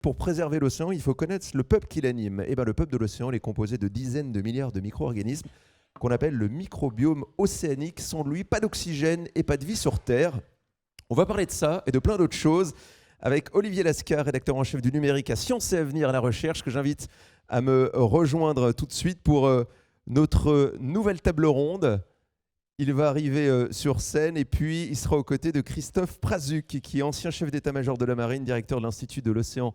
Pour préserver l'océan, il faut connaître le peuple qui l'anime. Et ben, le peuple de l'océan est composé de dizaines de milliards de micro-organismes qu'on appelle le microbiome océanique. Sans lui, pas d'oxygène et pas de vie sur Terre. On va parler de ça et de plein d'autres choses avec Olivier Lascar, rédacteur en chef du numérique à Sciences et Avenir à la Recherche, que j'invite à me rejoindre tout de suite pour notre nouvelle table ronde. Il va arriver sur scène et puis il sera aux côtés de Christophe Prasuk, qui est ancien chef d'état-major de la Marine, directeur de l'Institut de l'Océan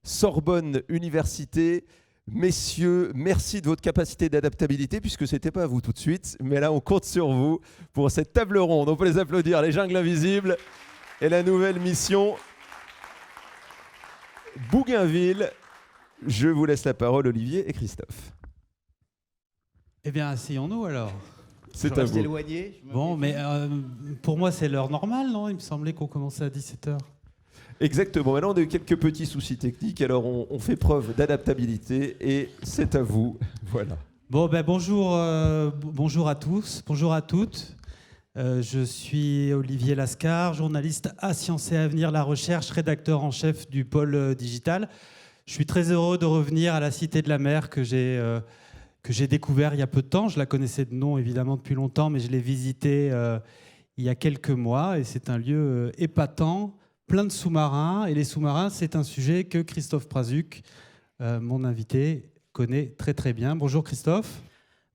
Sorbonne Université. Messieurs, merci de votre capacité d'adaptabilité, puisque ce n'était pas à vous tout de suite, mais là on compte sur vous pour cette table ronde. On peut les applaudir, les jungles invisibles et la nouvelle mission Bougainville. Je vous laisse la parole, Olivier et Christophe. Eh bien, asseyons-nous alors. C'est à vous. Bon, mais pour moi, c'est l'heure normale, non? Il me semblait qu'on commençait à 17h. Exactement. Maintenant, on a eu quelques petits soucis techniques, alors on fait preuve d'adaptabilité et c'est à vous. Voilà. Bon, ben bonjour, bonjour à tous, bonjour à toutes. Je suis Olivier Lascar, journaliste à Sciences et Avenir, la recherche, rédacteur en chef du pôle digital. Je suis très heureux de revenir à la Cité de la Mer que j'ai découvert il y a peu de temps. Je la connaissais de nom évidemment depuis longtemps, mais je l'ai visitée il y a quelques mois et c'est un lieu épatant, plein de sous-marins. Et les sous-marins, c'est un sujet que Christophe Prasuk, mon invité, connaît très très bien. Bonjour Christophe.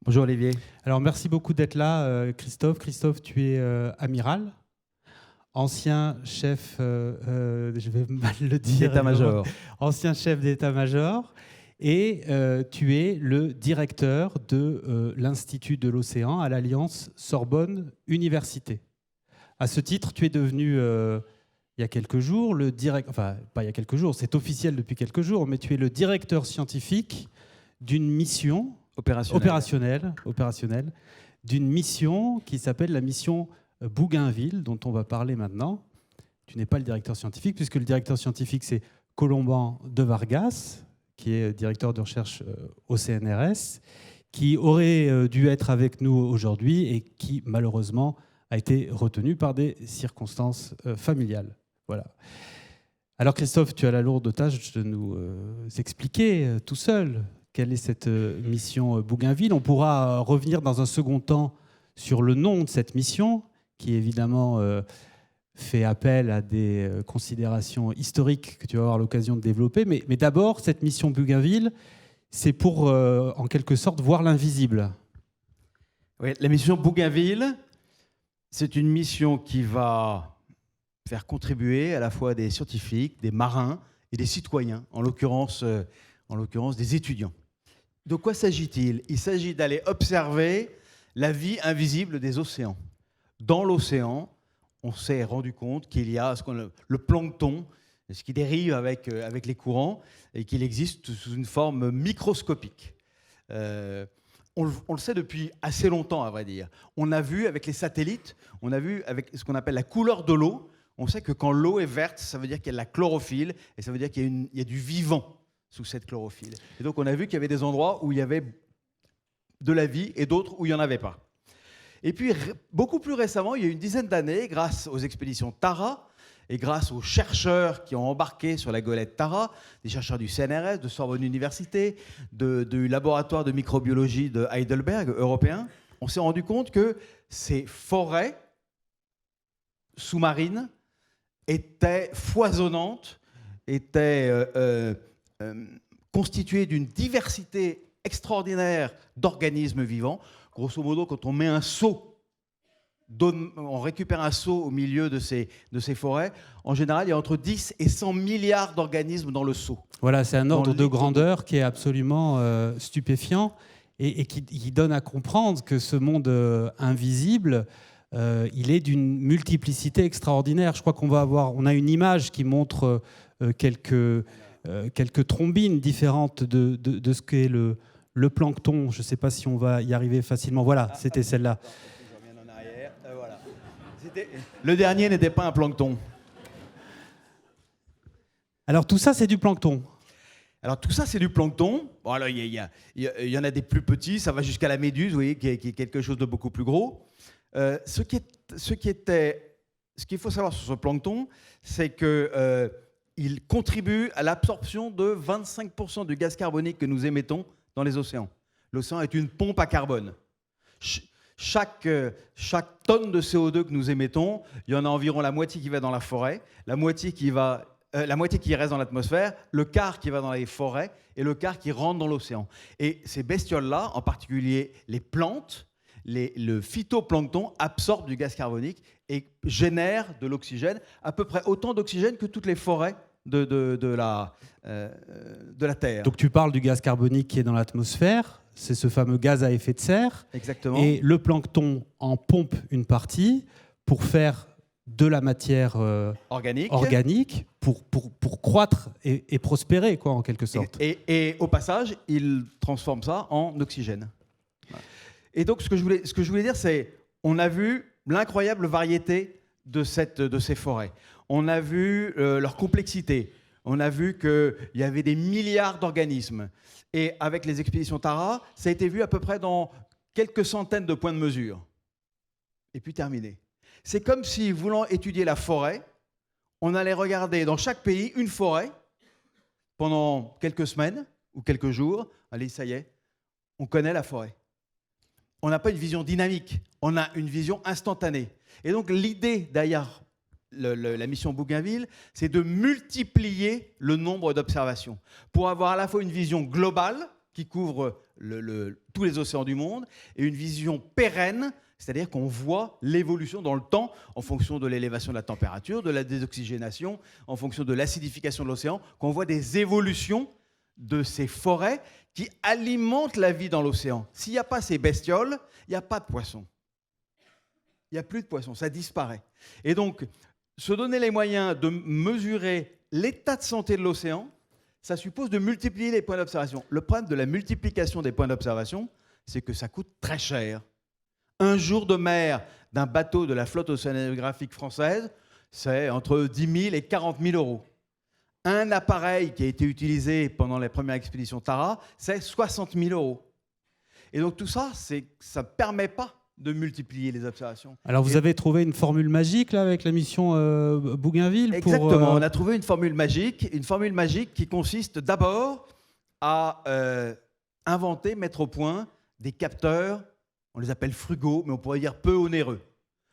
Bonjour Olivier. Alors merci beaucoup d'être là Christophe. Christophe, tu es amiral, ancien chef, je vais mal le dire, d'état-major. Ancien chef d'état-major. Et tu es le directeur de l'Institut de l'Océan à l'Alliance Sorbonne Université. À ce titre, tu es devenu, il y a quelques jours, enfin, pas il y a quelques jours, c'est officiel depuis quelques jours, mais tu es le directeur scientifique d'une mission opérationnelle, d'une mission qui s'appelle la mission Bougainville, dont on va parler maintenant. Tu n'es pas le directeur scientifique, puisque le directeur scientifique, c'est Colomban de Vargas, qui est directeur de recherche au CNRS, qui aurait dû être avec nous aujourd'hui et qui, malheureusement, a été retenu par des circonstances familiales. Voilà. Alors, Christophe, tu as la lourde tâche de nous expliquer tout seul quelle est cette mission Bougainville. On pourra revenir dans un second temps sur le nom de cette mission, qui évidemment fait appel à des considérations historiques que tu vas avoir l'occasion de développer. Mais d'abord, cette mission Bougainville, c'est pour, en quelque sorte, voir l'invisible. Oui, la mission Bougainville, c'est une mission qui va faire contribuer à la fois des scientifiques, des marins et des citoyens, en l'occurrence des étudiants. De quoi s'agit-il? Il s'agit d'aller observer la vie invisible des océans. Dans l'océan, on s'est rendu compte qu'il y a le plancton, ce qui dérive avec les courants, et qu'il existe sous une forme microscopique. On le sait depuis assez longtemps, à vrai dire. On a vu avec les satellites, on a vu avec ce qu'on appelle la couleur de l'eau. On sait que quand l'eau est verte, ça veut dire qu'il y a de la chlorophylle, et ça veut dire qu'il y a du vivant sous cette chlorophylle. Et donc on a vu qu'il y avait des endroits où il y avait de la vie et d'autres où il n'y en avait pas. Et puis, beaucoup plus récemment, il y a une dizaine d'années, grâce aux expéditions Tara et grâce aux chercheurs qui ont embarqué sur la golette Tara, des chercheurs du CNRS, de Sorbonne Université, du laboratoire de microbiologie de Heidelberg, européen, on s'est rendu compte que ces forêts sous-marines étaient foisonnantes, étaient constituées d'une diversité extraordinaire d'organismes vivants. Grosso modo, quand on met un seau, on récupère un seau au milieu de ces forêts, en général, il y a entre 10 et 100 milliards d'organismes dans le seau. Voilà, c'est un ordre de grandeur qui est absolument stupéfiant et qui donne à comprendre que ce monde invisible, il est d'une multiplicité extraordinaire. Je crois on a une image qui montre quelques thrombines différentes de ce qu'est le plancton. Je ne sais pas si on va y arriver facilement. Voilà, c'était celle-là. Voilà. Le dernier n'était pas un plancton. Alors tout ça, c'est du plancton. Alors tout ça, c'est du plancton. Bon, alors, il y en a des plus petits, ça va jusqu'à la méduse, vous voyez, qui est quelque chose de beaucoup plus gros. Ce qu'il faut savoir sur ce plancton, c'est que il contribue à l'absorption de 25% du gaz carbonique que nous émettons dans les océans. L'océan est une pompe à carbone. Chaque tonne de CO2 que nous émettons, il y en a environ la moitié qui va dans la forêt, la moitié qui reste dans l'atmosphère, le quart qui va dans les forêts et le quart qui rentre dans l'océan. Et ces bestioles-là, en particulier les plantes, le phytoplancton, absorbent du gaz carbonique et génèrent de l'oxygène, à peu près autant d'oxygène que toutes les forêts de la Terre. Donc tu parles du gaz carbonique qui est dans l'atmosphère, c'est ce fameux gaz à effet de serre. Exactement. Et le plancton en pompe une partie pour faire de la matière organique pour croître et prospérer, quoi, en quelque sorte. Et au passage, il transforme ça en oxygène. Voilà. Et donc, ce que je voulais dire, c'est on a vu l'incroyable variété de ces forêts. On a vu leur complexité. On a vu qu'il y avait des milliards d'organismes. Et avec les expéditions Tara, ça a été vu à peu près dans quelques centaines de points de mesure. Et puis terminé. C'est comme si, voulant étudier la forêt, on allait regarder dans chaque pays une forêt pendant quelques semaines ou quelques jours. Allez, ça y est, on connaît la forêt. On n'a pas une vision dynamique, on a une vision instantanée. Et donc l'idée derrière la mission Bougainville, c'est de multiplier le nombre d'observations pour avoir à la fois une vision globale qui couvre tous les océans du monde et une vision pérenne, c'est-à-dire qu'on voit l'évolution dans le temps en fonction de l'élévation de la température, de la désoxygénation, en fonction de l'acidification de l'océan, qu'on voit des évolutions de ces forêts qui alimentent la vie dans l'océan. S'il n'y a pas ces bestioles, il n'y a pas de poissons. Il n'y a plus de poissons, ça disparaît. Et donc, se donner les moyens de mesurer l'état de santé de l'océan, ça suppose de multiplier les points d'observation. Le problème de la multiplication des points d'observation, c'est que ça coûte très cher. Un jour de mer d'un bateau de la flotte océanographique française, c'est entre 10 000 et 40 000 euros. Un appareil qui a été utilisé pendant les premières expéditions Tara, c'est 60 000 euros. Et donc tout ça, ça ne permet pas de multiplier les observations. Alors vous avez trouvé une formule magique là, avec la mission Bougainville. Exactement, on a trouvé une formule magique qui consiste d'abord à inventer, mettre au point des capteurs, on les appelle frugaux, mais on pourrait dire peu onéreux.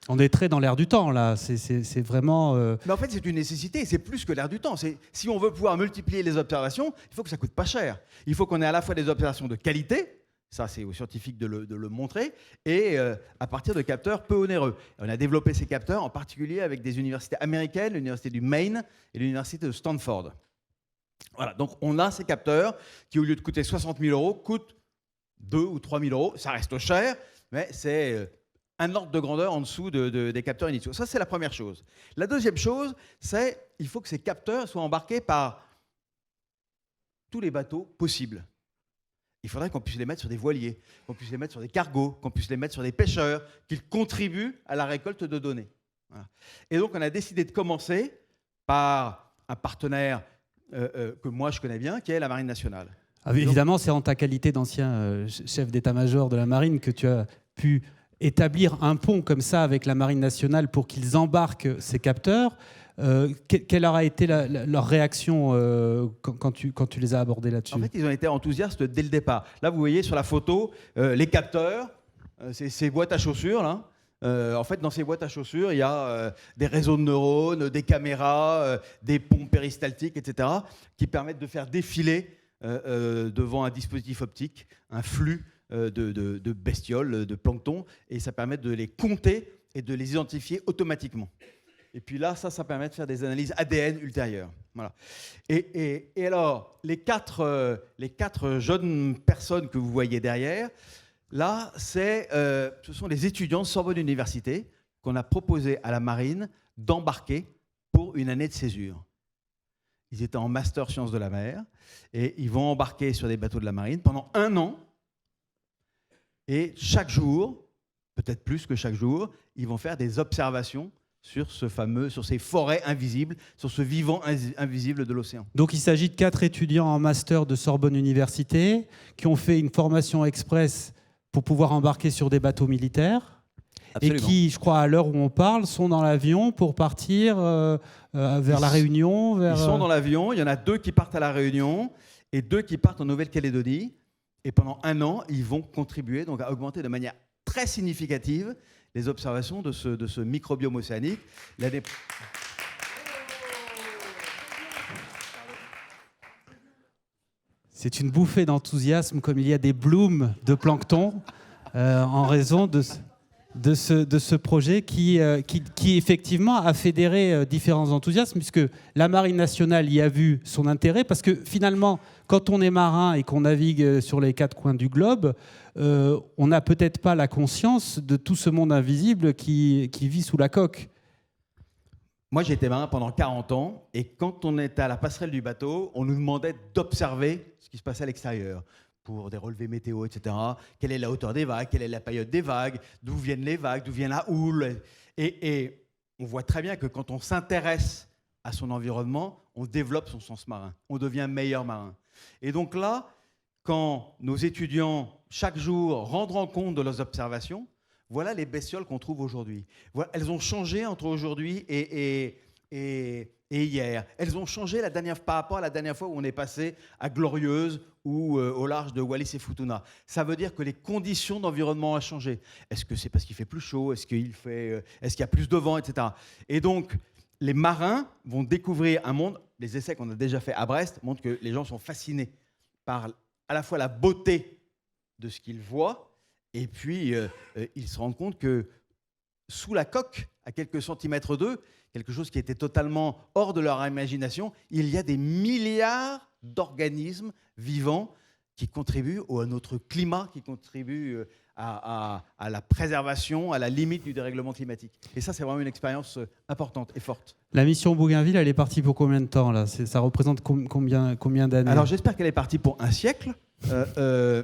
On est très dans l'air du temps, là. C'est vraiment... Mais en fait, c'est une nécessité. C'est plus que l'air du temps. Si on veut pouvoir multiplier les observations, il faut que ça ne coûte pas cher. Il faut qu'on ait à la fois des observations de qualité, ça c'est aux scientifiques de le montrer, et à partir de capteurs peu onéreux. On a développé ces capteurs, en particulier avec des universités américaines, l'université du Maine et l'université de Stanford. Voilà, donc on a ces capteurs qui, au lieu de coûter 60 000 euros, coûtent 2 ou 3 000 euros. Ça reste cher, mais c'est... un ordre de grandeur en dessous des capteurs initiaux. Ça, c'est la première chose. La deuxième chose, c'est qu'il faut que ces capteurs soient embarqués par tous les bateaux possibles. Il faudrait qu'on puisse les mettre sur des voiliers, qu'on puisse les mettre sur des cargos, qu'on puisse les mettre sur des pêcheurs, qu'ils contribuent à la récolte de données. Voilà. Et donc, on a décidé de commencer par un partenaire que moi, je connais bien, qui est la Marine nationale. Ah, évidemment, c'est en ta qualité d'ancien chef d'état-major de la Marine que tu as pu établir un pont comme ça avec la Marine nationale pour qu'ils embarquent ces capteurs. Quelle aura été leur réaction quand tu les as abordés là-dessus? En fait, ils ont été enthousiastes dès le départ. Là, vous voyez sur la photo les capteurs, ces boîtes à chaussures. Là. En fait, dans ces boîtes à chaussures, il y a des réseaux de neurones, des caméras, des pompes péristaltiques, etc., qui permettent de faire défiler devant un dispositif optique un flux de bestioles, de plancton, et ça permet de les compter et de les identifier automatiquement. Et puis là, ça permet de faire des analyses ADN ultérieures. Voilà. Et alors, les quatre jeunes personnes que vous voyez derrière, là, ce sont les étudiants de Sorbonne Université qu'on a proposé à la Marine d'embarquer pour une année de césure. Ils étaient en master sciences de la mer et ils vont embarquer sur des bateaux de la Marine pendant 1 an. Et chaque jour, peut-être plus que chaque jour, ils vont faire des observations sur ces forêts invisibles, sur ce vivant invisible de l'océan. Donc il s'agit de 4 étudiants en master de Sorbonne Université qui ont fait une formation express pour pouvoir embarquer sur des bateaux militaires et qui, je crois, à l'heure où on parle, sont dans l'avion pour partir vers la Réunion. Ils sont dans l'avion, il y en a 2 qui partent à la Réunion et 2 qui partent en Nouvelle-Calédonie. Et pendant 1 an, ils vont contribuer donc, à augmenter de manière très significative les observations de ce microbiome océanique. C'est une bouffée d'enthousiasme, comme il y a des blooms de plancton, en raison de ce projet qui effectivement a fédéré différents enthousiasmes, puisque la Marine nationale y a vu son intérêt, parce que finalement, quand on est marin et qu'on navigue sur les 4 coins du globe, on n'a peut-être pas la conscience de tout ce monde invisible qui vit sous la coque. Moi, j'ai été marin pendant 40 ans, et quand on était à la passerelle du bateau, on nous demandait d'observer ce qui se passait à l'extérieur, pour des relevés météo, etc. Quelle est la hauteur des vagues, quelle est la période des vagues, d'où viennent les vagues, d'où vient la houle. Et on voit très bien que quand on s'intéresse à son environnement, on développe son sens marin, on devient meilleur marin. Et donc là, quand nos étudiants, chaque jour, rendront compte de leurs observations, voilà les bestioles qu'on trouve aujourd'hui. Voilà, elles ont changé entre aujourd'hui et hier. Elles ont changé par rapport à la dernière fois où on est passé à Glorieuse ou au large de Wallis et Futuna. Ça veut dire que les conditions d'environnement ont changé. Est-ce que c'est parce qu'il fait plus chaud? Est-ce qu'il y a plus de vent, etc. Et donc, les marins vont découvrir un monde. Les essais qu'on a déjà fait à Brest montrent que les gens sont fascinés par à la fois la beauté de ce qu'ils voient, et puis ils se rendent compte que sous la coque, à quelques centimètres d'eux, quelque chose qui était totalement hors de leur imagination, il y a des milliards d'organismes vivants qui contribuent à notre climat, qui contribuent à la préservation, à la limite du dérèglement climatique. Et ça, c'est vraiment une expérience importante et forte. La mission Bougainville, elle est partie pour combien de temps là? Ça représente combien d'années? Alors j'espère qu'elle est partie pour un siècle.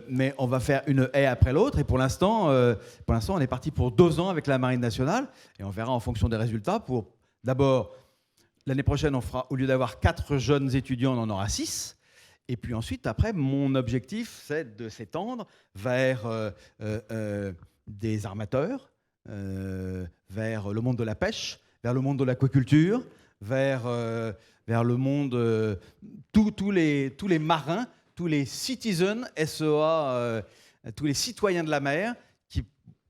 Mais on va faire une haie après l'autre, et pour l'instant, on est parti pour 2 ans avec la Marine nationale, et on verra en fonction des résultats. D'abord, l'année prochaine, on fera, au lieu d'avoir 4 jeunes étudiants, on en aura 6. Et puis ensuite, après, mon objectif, c'est de s'étendre vers des armateurs, vers le monde de la pêche, vers le monde de l'aquaculture, vers le monde, tous les marins, tous les citizens SEA, tous les citoyens de la mer qui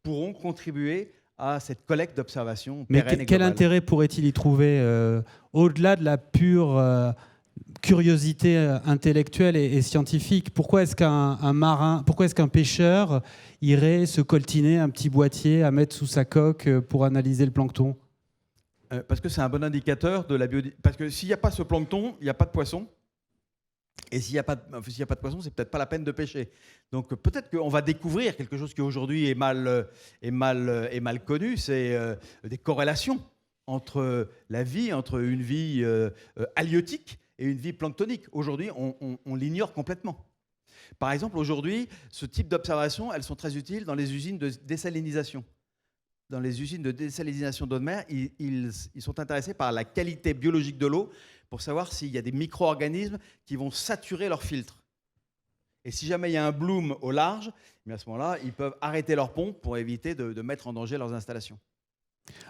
pourront contribuer à cette collecte d'observation pérenne et globale. Quel intérêt pourrait-il y trouver au-delà de la pure curiosité intellectuelle et scientifique? Pourquoi est-ce qu'un pêcheur irait se coltiner un petit boîtier à mettre sous sa coque pour analyser le plancton? Parce que c'est un bon indicateur de la biodiversité. Parce que s'il n'y a pas ce plancton, il n'y a pas de poisson. Et s'il n'y a pas de poisson, c'est peut-être pas la peine de pêcher. Donc peut-être qu'on va découvrir quelque chose qui aujourd'hui est mal connu, c'est des corrélations entre une vie halieutique et une vie planctonique. Aujourd'hui, on l'ignore complètement. Par exemple, aujourd'hui, ce type d'observations, elles sont très utiles dans les usines de désalinisation. Dans les usines de désalinisation d'eau de mer, ils sont intéressés par la qualité biologique de l'eau pour savoir s'il y a des micro-organismes qui vont saturer leur filtre. Et si jamais il y a un bloom au large, à ce moment-là, ils peuvent arrêter leur pompe pour éviter de mettre en danger leurs installations.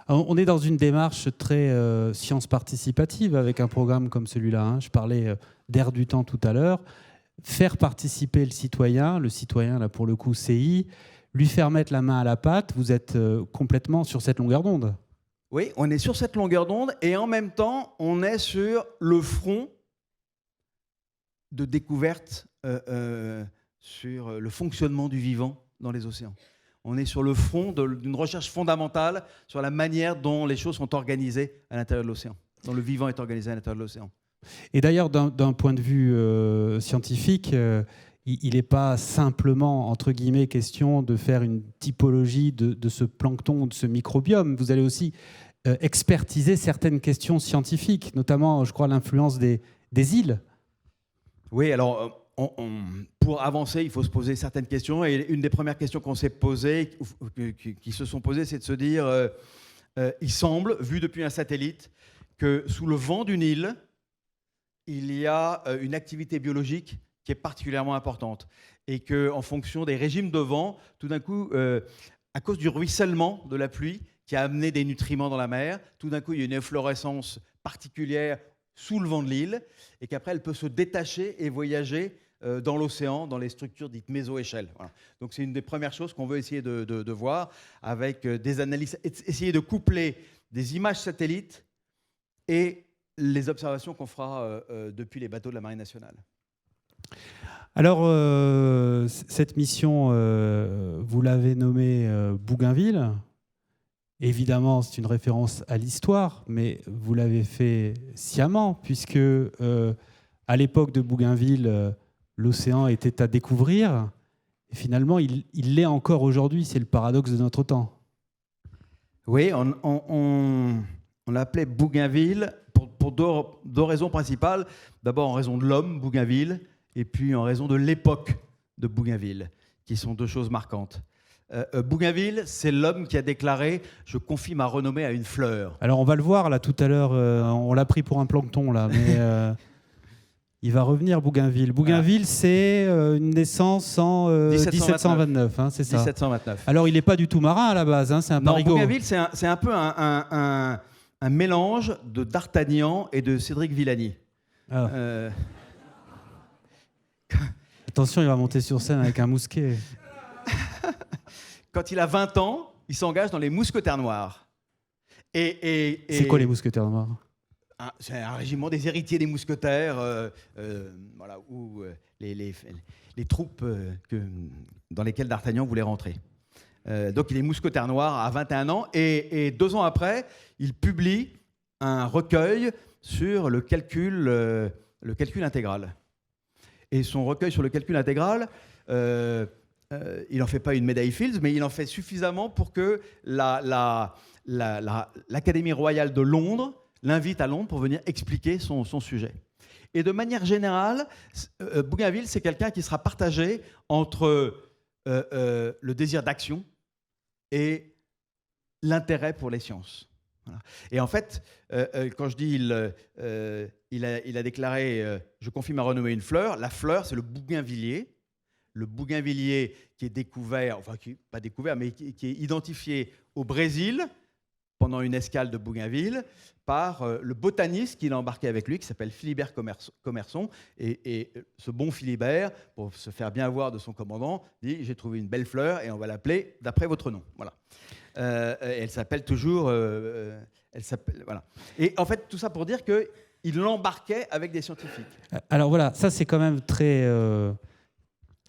Alors, on est dans une démarche très science participative avec un programme comme celui-là. Hein. Je parlais d'Air du temps tout à l'heure. Faire participer le citoyen là pour le coup CI, lui faire mettre la main à la pâte, vous êtes complètement sur cette longueur d'onde. Oui, on est sur cette longueur d'onde et en même temps, on est sur le front de découverte sur le fonctionnement du vivant dans les océans. On est sur le front d'une recherche fondamentale sur la manière dont les choses sont organisées à l'intérieur de l'océan, dont le vivant est organisé à l'intérieur de l'océan. Et d'ailleurs, d'un point de vue scientifique, il n'est pas simplement, entre guillemets, question de faire une typologie de ce plancton, de ce microbiome. Vous allez aussi expertiser certaines questions scientifiques, notamment, je crois, l'influence des îles. Oui, alors, pour avancer, il faut se poser certaines questions. Et une des premières questions qu'on s'est posées, qui se sont posées, c'est de se dire, il semble, vu depuis un satellite, que sous le vent d'une île, il y a une activité biologique qui est particulièrement importante et qu'en fonction des régimes de vent, tout d'un coup, à cause du ruissellement de la pluie qui a amené des nutriments dans la mer, tout d'un coup, il y a une efflorescence particulière sous le vent de l'île, et qu'après, elle peut se détacher et voyager dans l'océan, dans les structures dites méso-échelles. Voilà. Donc c'est une des premières choses qu'on veut essayer de voir avec des analyses, essayer de coupler des images satellites et les observations qu'on fera depuis les bateaux de la Marine nationale. Alors, cette mission, vous l'avez nommée Bougainville. Évidemment, c'est une référence à l'histoire, mais vous l'avez fait sciemment, puisque à l'époque de Bougainville, l'océan était à découvrir. Et finalement, il l'est encore aujourd'hui. C'est le paradoxe de notre temps. Oui, on l'appelait Bougainville pour deux raisons principales. D'abord en raison de l'homme, Bougainville, et puis en raison de l'époque de Bougainville, qui sont deux choses marquantes. Bougainville, c'est l'homme qui a déclaré « Je confie ma renommée à une fleur ». Alors on va le voir là tout à l'heure, on l'a pris pour un plancton là, mais il va revenir Bougainville. Bougainville, c'est une naissance en 1729, hein, c'est ça. 1729. Alors il n'est pas du tout marin à la base, hein, c'est un parigot. Bougainville, c'est un peu un mélange de D'Artagnan et de Cédric Villani. Ah. Attention, il va monter sur scène avec un mousquet. Quand il a 20 ans, il s'engage dans les Mousquetaires Noirs. C'est quoi les Mousquetaires Noirs ? C'est un régiment des héritiers des mousquetaires, voilà, où les troupes dans lesquelles D'Artagnan voulait rentrer. Donc il est mousquetaire noir à 21 ans, et 2 ans après, il publie un recueil sur le calcul intégral. Et son recueil sur le calcul intégral, il n'en fait pas une médaille Fields, mais il en fait suffisamment pour que l'Académie royale de Londres l'invite à Londres pour venir expliquer son sujet. Et de manière générale, Bougainville, c'est quelqu'un qui sera partagé entre le désir d'action et l'intérêt pour les sciences. Voilà. Et en fait, quand je dis il a déclaré je confie ma renommée à une fleur, la fleur, c'est le bougainvillier. Le bougainvillier qui est découvert, enfin qui n'est pas découvert, mais qui est identifié au Brésil pendant une escale de Bougainville par le botaniste qu'il a embarqué avec lui, qui s'appelle Philibert Commerson. Et ce bon Philibert, pour se faire bien voir de son commandant, dit « J'ai trouvé une belle fleur et on va l'appeler d'après votre nom. » Voilà. Elle s'appelle toujours... voilà. Et en fait, tout ça pour dire qu'il l'embarquait avec des scientifiques. Alors voilà, ça c'est quand même très...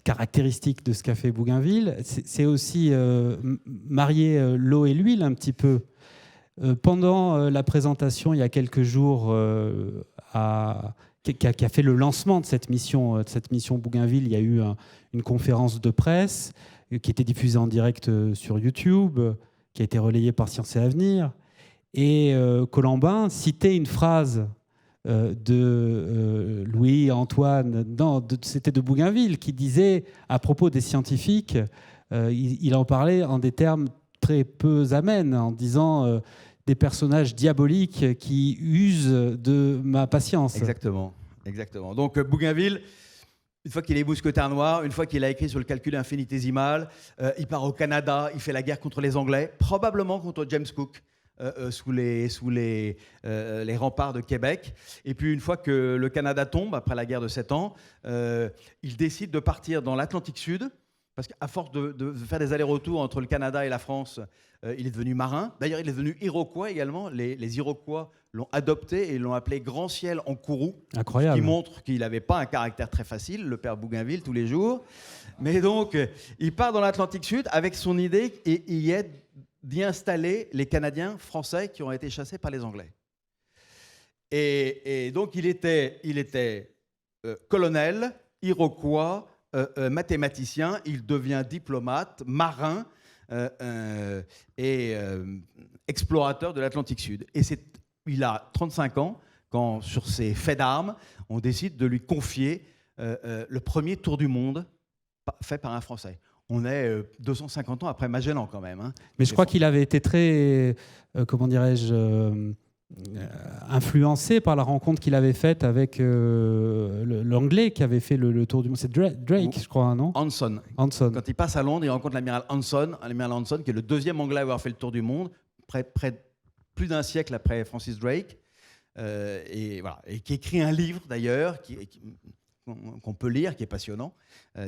caractéristique de ce qu'a fait Bougainville, c'est aussi marier l'eau et l'huile un petit peu. Pendant la présentation, il y a quelques jours, qui a fait le lancement de cette mission Bougainville, il y a eu une conférence de presse qui était diffusée en direct sur YouTube, qui a été relayée par Science et Avenir. Et Colambin citait une phrase de Louis-Antoine, c'était de Bougainville, qui disait à propos des scientifiques, il en parlait en des termes très peu amènes, en disant des personnages diaboliques qui usent de ma patience. Exactement. Donc Bougainville, une fois qu'il est mousquetaire noir, une fois qu'il a écrit sur le calcul infinitésimal, il part au Canada, il fait la guerre contre les Anglais, probablement contre James Cook. Sous les remparts de Québec. Et puis une fois que le Canada tombe, après la guerre de 7 ans, il décide de partir dans l'Atlantique Sud, parce qu'à force de faire des allers-retours entre le Canada et la France, il est devenu marin. D'ailleurs, il est devenu Iroquois également. Les Iroquois l'ont adopté et l'ont appelé Grand Ciel en Kourou. Incroyable. Ce qui montre qu'il n'avait pas un caractère très facile, le père Bougainville, tous les jours. Mais donc, il part dans l'Atlantique Sud avec son idée et il y est d'y installer les Canadiens français qui ont été chassés par les Anglais. Et donc, il était colonel, iroquois, mathématicien, il devient diplomate, marin et explorateur de l'Atlantique Sud. Et il a 35 ans quand, sur ses faits d'armes, on décide de lui confier le premier tour du monde fait par un Français. On est 250 ans après Magellan quand même. Hein. Mais je crois qu'il avait été très, comment dirais-je, influencé par la rencontre qu'il avait faite avec l'anglais qui avait fait le tour du monde. C'est Drake, je crois, non? Hanson. Hanson. Quand il passe à Londres, il rencontre l'amiral Hanson, qui est le deuxième anglais à avoir fait le tour du monde, plus d'un siècle après Francis Drake, et qui écrit un livre d'ailleurs qu'on peut lire, qui est passionnant,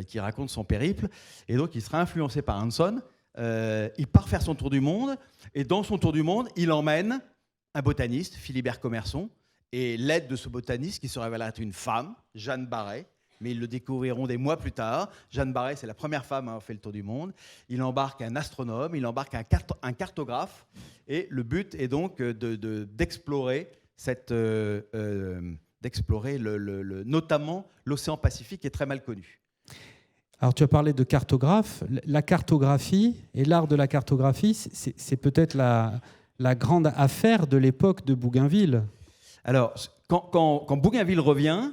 qui raconte son périple. Et donc il sera influencé par Hanson. Il part faire son tour du monde, et dans son tour du monde, il emmène un botaniste, Philibert Commerson, et l'aide de ce botaniste qui se révélera être une femme, Jeanne Barret, mais ils le découvriront des mois plus tard. Jeanne Barret, c'est la première femme à avoir fait le tour du monde. Il embarque un astronome, il embarque un cartographe, et le but est donc d'explorer notamment l'océan Pacifique, qui est très mal connu. Alors tu as parlé de cartographe. La cartographie et l'art de la cartographie, c'est peut-être la grande affaire de l'époque de Bougainville. Alors, quand Bougainville revient,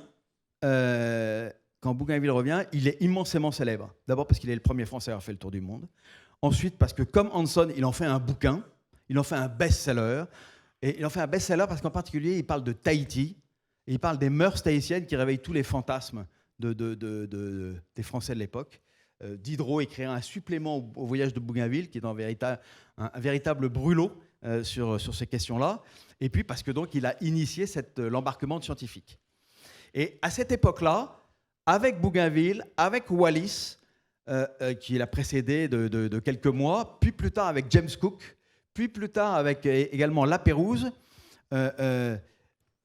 il est immensément célèbre. D'abord parce qu'il est le premier Français à avoir fait le tour du monde. Ensuite parce que, comme Hanson, il en fait un bouquin, il en fait un best-seller. Et il en fait un best-seller parce qu'en particulier, il parle de Tahiti. Et il parle des mœurs tahitiennes qui réveillent tous les fantasmes des Français de l'époque. Diderot écrira un supplément au voyage de Bougainville, qui est un véritable brûlot sur ces questions-là. Et puis parce que donc il a initié l'embarquement de scientifiques. Et à cette époque-là, avec Bougainville, avec Wallis, qui l'a précédé de quelques mois, puis plus tard avec James Cook, puis plus tard avec également La Pérouse,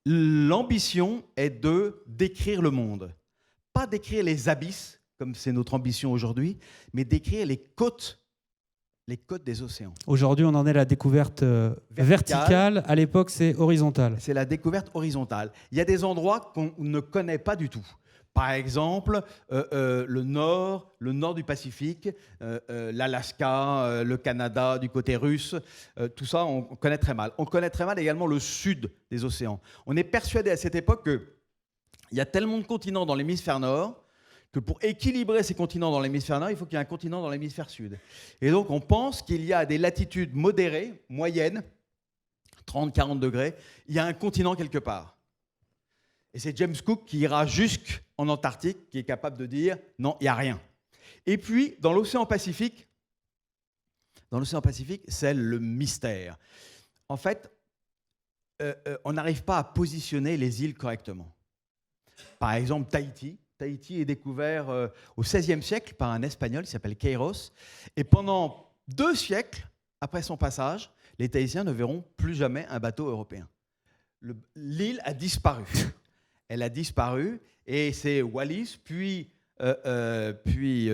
l'ambition est de décrire le monde. Pas d'écrire les abysses, comme c'est notre ambition aujourd'hui, mais d'écrire les côtes des océans. Aujourd'hui, on en est à la découverte verticale. À l'époque, c'est horizontal. C'est la découverte horizontale. Il y a des endroits qu'on ne connaît pas du tout. Par exemple, le nord du Pacifique, l'Alaska, le Canada, du côté russe, tout ça, on connaît très mal. On connaît très mal également le sud des océans. On est persuadé à cette époque qu'il y a tellement de continents dans l'hémisphère nord que pour équilibrer ces continents dans l'hémisphère nord, il faut qu'il y ait un continent dans l'hémisphère sud. Et donc, on pense qu'il y a des latitudes modérées, moyennes, 30-40 degrés, il y a un continent quelque part. Et c'est James Cook qui ira jusqu'en Antarctique, qui est capable de dire « non, il n'y a rien ». Et puis, dans l'océan Pacifique, c'est le mystère. En fait, on n'arrive pas à positionner les îles correctement. Par exemple, Tahiti. Tahiti est découvert au XVIe siècle par un Espagnol qui s'appelle Queiroz. Et pendant 2 siècles, après son passage, les Tahitiens ne verront plus jamais un bateau européen. L'île a disparu. Elle a disparu et c'est Wallis, puis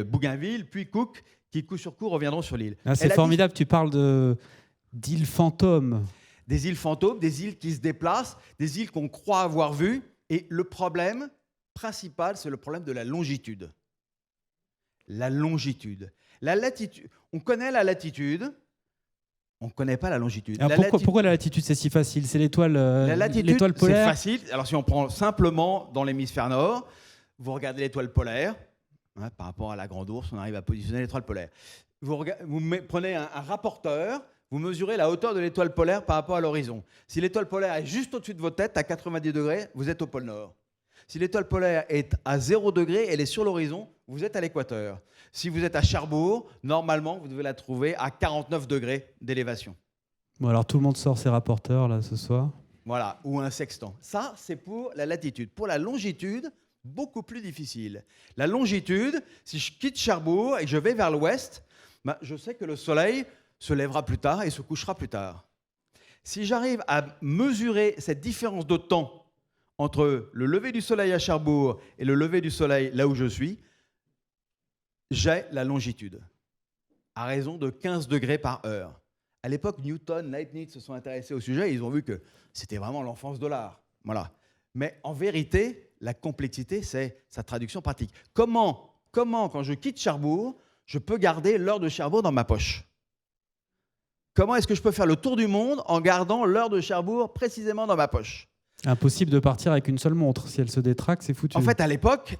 Bougainville, puis Cook qui, coup sur coup, reviendront sur l'île. Ah, c'est formidable, tu parles d'îles fantômes. Des îles fantômes, des îles qui se déplacent, des îles qu'on croit avoir vues. Et le problème principal, c'est le problème de la longitude. La longitude. La latitude. On connaît la latitude, on ne connaît pas la longitude. Alors pourquoi la latitude, c'est si facile? C'est l'étoile polaire? C'est facile. Alors si on prend simplement dans l'hémisphère nord, vous regardez l'étoile polaire, hein, par rapport à la Grande Ourse, on arrive à positionner l'étoile polaire. Vous prenez un rapporteur, vous mesurez la hauteur de l'étoile polaire par rapport à l'horizon. Si l'étoile polaire est juste au-dessus de votre tête, à 90 degrés, vous êtes au pôle Nord. Si l'étoile polaire est à 0 degré, elle est sur l'horizon, vous êtes à l'équateur. Si vous êtes à Cherbourg, normalement, vous devez la trouver à 49 degrés d'élévation. Bon, alors tout le monde sort ses rapporteurs là ce soir. Voilà, ou un sextant. Ça, c'est pour la latitude. Pour la longitude, beaucoup plus difficile. La longitude, si je quitte Cherbourg et que je vais vers l'ouest, je sais que le soleil se lèvera plus tard et se couchera plus tard. Si j'arrive à mesurer cette différence de temps entre le lever du soleil à Cherbourg et le lever du soleil là où je suis, j'ai la longitude, à raison de 15 degrés par heure. À l'époque, Newton, Leibniz se sont intéressés au sujet et ils ont vu que c'était vraiment l'enfance de l'art. Voilà. Mais en vérité, la complexité, c'est sa traduction pratique. Comment, quand je quitte Cherbourg, je peux garder l'heure de Cherbourg dans ma poche? Comment est-ce que je peux faire le tour du monde en gardant l'heure de Cherbourg précisément dans ma poche? Impossible de partir avec une seule montre. Si elle se détraque, c'est foutu. En fait, à l'époque,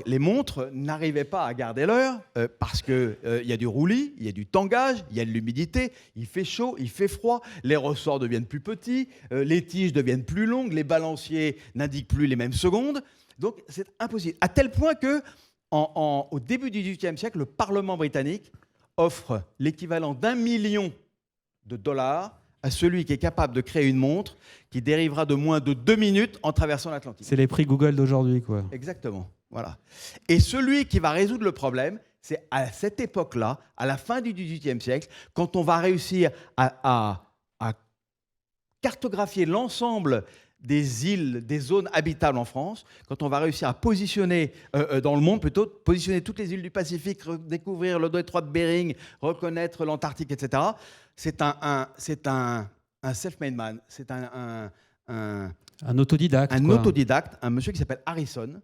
les montres n'arrivaient pas à garder l'heure parce qu'il y a du roulis, il y a du tangage, il y a de l'humidité, il fait chaud, il fait froid, les ressorts deviennent plus petits, les tiges deviennent plus longues, les balanciers n'indiquent plus les mêmes secondes. Donc, c'est impossible. À tel point que, au début du XVIIIe siècle, le Parlement britannique offre l'équivalent d'1 million de dollars à celui qui est capable de créer une montre qui dérivera de moins de 2 minutes en traversant l'Atlantique. C'est les prix Google d'aujourd'hui, quoi. Exactement. Voilà. Et celui qui va résoudre le problème, c'est à cette époque-là, à la fin du XVIIIe siècle, quand on va réussir à cartographier l'ensemble des îles, des zones habitables en France, quand on va réussir à positionner, dans le monde plutôt, positionner toutes les îles du Pacifique, découvrir le détroit de Bering, reconnaître l'Antarctique, etc., c'est un self-made man, c'est un autodidacte. Un autodidacte, un monsieur qui s'appelle Harrison,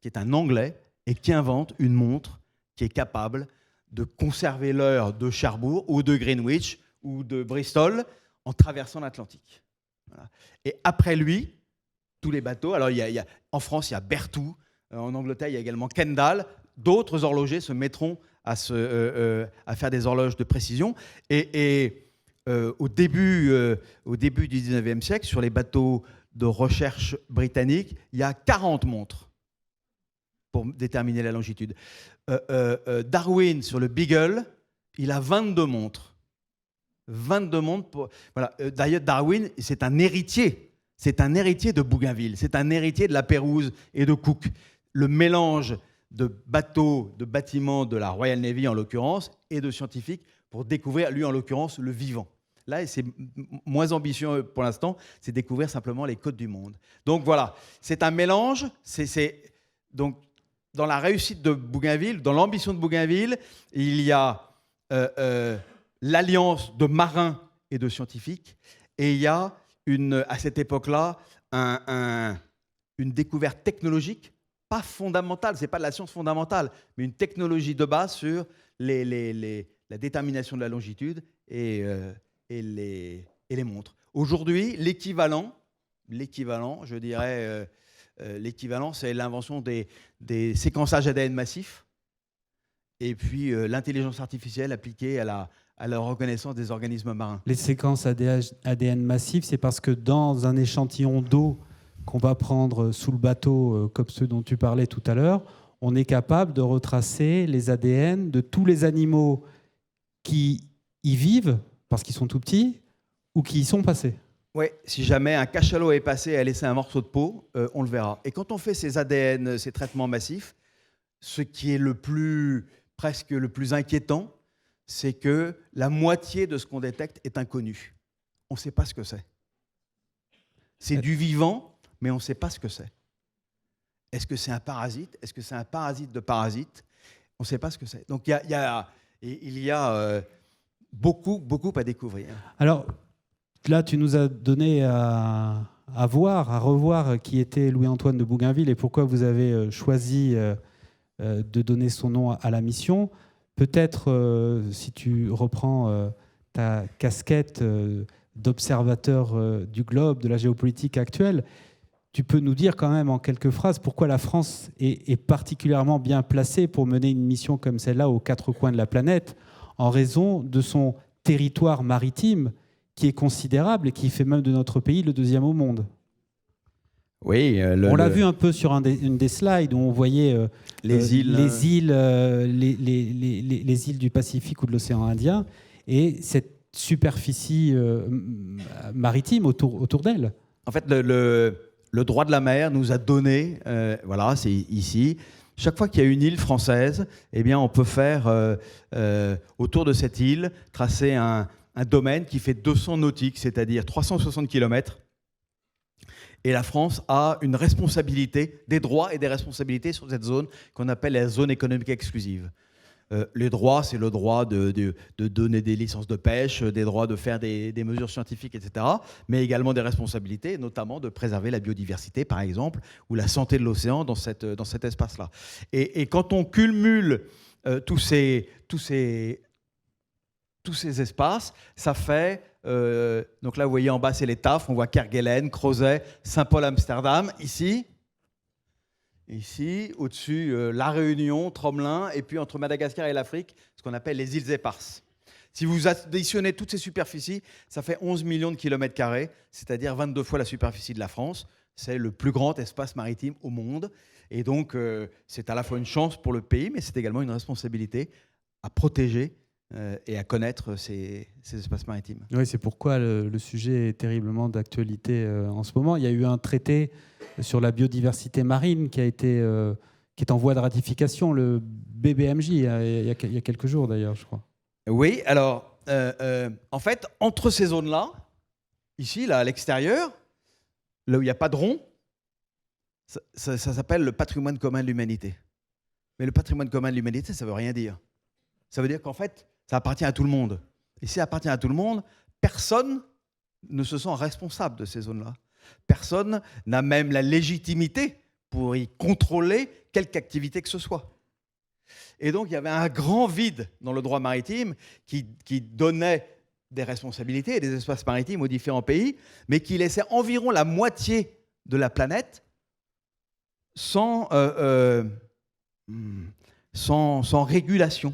qui est un Anglais, et qui invente une montre qui est capable de conserver l'heure de Cherbourg ou de Greenwich ou de Bristol en traversant l'Atlantique. Voilà. Et après lui, tous les bateaux, alors en France, il y a Berthoud, en Angleterre, il y a également Kendall, d'autres horlogers se mettront à faire des horloges de précision. Et au début du 19e siècle, sur les bateaux de recherche britanniques, il y a 40 montres pour déterminer la longitude. Darwin, sur le Beagle, il a 22 montres. 22 montres. Voilà. D'ailleurs, Darwin, c'est un héritier. C'est un héritier de Bougainville. C'est un héritier de la Pérouse et de Cook. Le mélange de bateaux, de bâtiments de la Royal Navy, en l'occurrence, et de scientifiques pour découvrir, lui, en l'occurrence, le vivant. Là, c'est moins ambitieux pour l'instant, c'est découvrir simplement les côtes du monde. Donc voilà, c'est un mélange. Donc, dans la réussite de Bougainville, dans l'ambition de Bougainville, il y a l'alliance de marins et de scientifiques, et il y a à cette époque-là une découverte technologique, pas fondamentale, ce n'est pas de la science fondamentale, mais une technologie de base sur la détermination de la longitude et les montres. Aujourd'hui, l'équivalent, je dirais, c'est l'invention des séquençages ADN massifs et puis l'intelligence artificielle appliquée à la reconnaissance des organismes marins. Les séquences ADN massifs, c'est parce que dans un échantillon d'eau qu'on va prendre sous le bateau, comme ceux dont tu parlais tout à l'heure, on est capable de retracer les ADN de tous les animaux qui y vivent, parce qu'ils sont tout petits, ou qui y sont passés. Oui, si jamais un cachalot est passé et a laissé un morceau de peau, on le verra. Et quand on fait ces ADN, ces traitements massifs, ce qui est presque le plus inquiétant, c'est que la moitié de ce qu'on détecte est inconnu. On ne sait pas ce que c'est. C'est du vivant, mais on ne sait pas ce que c'est. Est-ce que c'est un parasite? Est-ce que c'est un parasite de parasite? On ne sait pas ce que c'est. Donc il y a beaucoup à découvrir. Alors là, tu nous as donné à revoir qui était Louis-Antoine de Bougainville et pourquoi vous avez choisi de donner son nom à la mission. Peut-être, si tu reprends ta casquette d'observateur du globe, de la géopolitique actuelle, tu peux nous dire quand même en quelques phrases pourquoi la France est particulièrement bien placée pour mener une mission comme celle-là aux quatre coins de la planète, en raison de son territoire maritime qui est considérable et qui fait même de notre pays le deuxième au monde. Oui, on l'a vu un peu sur une des slides où on voyait les îles du Pacifique ou de l'océan Indien et cette superficie maritime autour d'elle. En fait, le droit de la mer nous a donné, voilà, c'est ici. Chaque fois qu'il y a une île française, eh bien, on peut faire autour de cette île tracer un domaine qui fait 200 nautiques, c'est-à-dire 360 km. Et la France a une responsabilité, des droits et des responsabilités sur cette zone qu'on appelle la zone économique exclusive. Les droits, c'est le droit de donner des licences de pêche, des droits de faire des mesures scientifiques, etc., mais également des responsabilités, notamment de préserver la biodiversité, par exemple, ou la santé de l'océan dans cet espace-là. Et quand on cumule tous ces tous ces espaces, ça fait... donc là, vous voyez en bas, c'est les TAF. On voit Kerguelen, Crozet, Saint-Paul, Amsterdam. Ici, au-dessus, La Réunion, Tromelin, et puis entre Madagascar et l'Afrique, ce qu'on appelle les îles éparses. Si vous additionnez toutes ces superficies, ça fait 11 millions de kilomètres carrés, c'est-à-dire 22 fois la superficie de la France. C'est le plus grand espace maritime au monde. Et donc, c'est à la fois une chance pour le pays, mais c'est également une responsabilité à protéger et à connaître ces espaces maritimes. Oui, c'est pourquoi le sujet est terriblement d'actualité en ce moment. Il y a eu un traité sur la biodiversité marine qui est en voie de ratification, le BBMJ, il y a quelques jours d'ailleurs, je crois. Oui, alors, en fait, entre ces zones-là, ici, là, à l'extérieur, là où il n'y a pas de rond, ça s'appelle le patrimoine commun de l'humanité. Mais le patrimoine commun de l'humanité, ça ne veut rien dire. Ça veut dire qu'en fait, ça appartient à tout le monde. Et si ça appartient à tout le monde, personne ne se sent responsable de ces zones-là. Personne n'a même la légitimité pour y contrôler quelque activité que ce soit. Et donc, il y avait un grand vide dans le droit maritime qui donnait des responsabilités et des espaces maritimes aux différents pays, mais qui laissait environ la moitié de la planète sans régulation,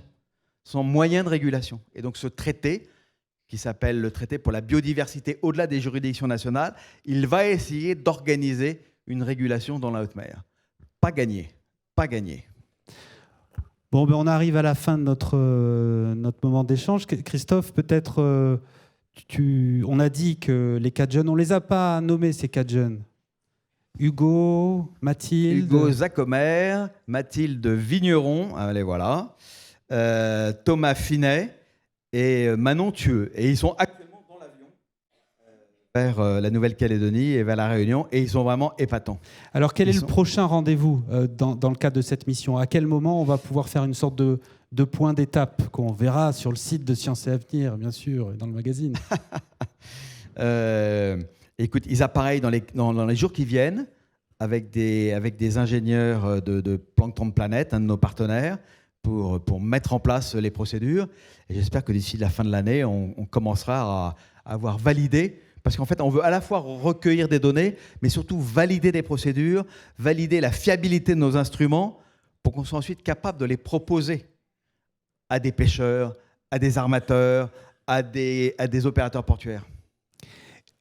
sans moyen de régulation. Et donc, ce traité, qui s'appelle le traité pour la biodiversité au-delà des juridictions nationales, il va essayer d'organiser une régulation dans la haute mer. Pas gagné, pas gagné. Bon, ben on arrive à la fin de notre moment d'échange. Christophe, peut-être, on a dit que les 4 jeunes, on ne les a pas nommés, ces 4 jeunes. Hugo, Mathilde... Hugo Zacomer, Mathilde Vigneron, allez voilà, Thomas Finet et Manon Thieux. Et ils sont actuellement dans l'avion vers la Nouvelle-Calédonie et vers la Réunion, et ils sont vraiment épatants. Alors, quel est le prochain rendez-vous dans le cadre de cette mission ? À quel moment on va pouvoir faire une sorte de point d'étape qu'on verra sur le site de Sciences et Avenir, bien sûr, et dans le magazine ? Écoute, ils appareillent dans les jours qui viennent avec des ingénieurs de Plancton de Planète, un de nos partenaires, pour mettre en place les procédures. Et j'espère que d'ici la fin de l'année, on commencera à avoir validé. Parce qu'en fait, on veut à la fois recueillir des données, mais surtout valider des procédures, valider la fiabilité de nos instruments pour qu'on soit ensuite capable de les proposer à des pêcheurs, à des armateurs, à des opérateurs portuaires.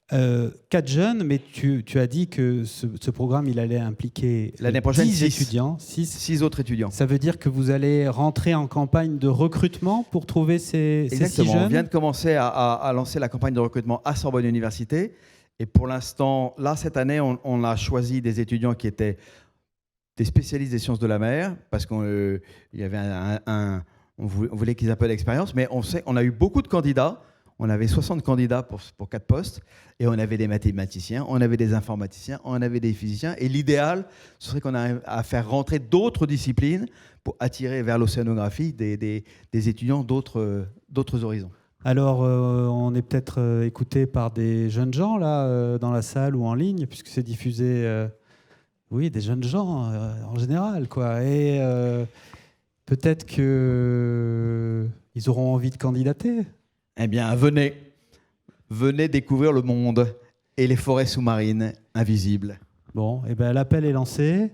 4 jeunes, mais tu as dit que ce programme, il allait impliquer l'année prochaine 10 étudiants. 6 autres étudiants. Ça veut dire que vous allez rentrer en campagne de recrutement pour trouver ces 6 jeunes ? On vient de commencer à lancer la campagne de recrutement à Sorbonne Université. Et pour l'instant, là, cette année, on a choisi des étudiants qui étaient des spécialistes des sciences de la mer, parce qu'on y avait on voulait qu'ils aient un peu d'expérience, mais on a eu beaucoup de candidats. On avait 60 candidats pour 4 postes, et on avait des mathématiciens, on avait des informaticiens, on avait des physiciens. Et l'idéal, ce serait qu'on arrive à faire rentrer d'autres disciplines pour attirer vers l'océanographie des étudiants d'autres horizons. Alors, on est peut-être écouté par des jeunes gens, là, dans la salle ou en ligne, puisque c'est diffusé... oui, des jeunes gens, en général, quoi. Et peut-être qu'ils auront envie de candidater. Eh bien, venez découvrir le monde et les forêts sous-marines invisibles. Bon, eh ben, l'appel est lancé.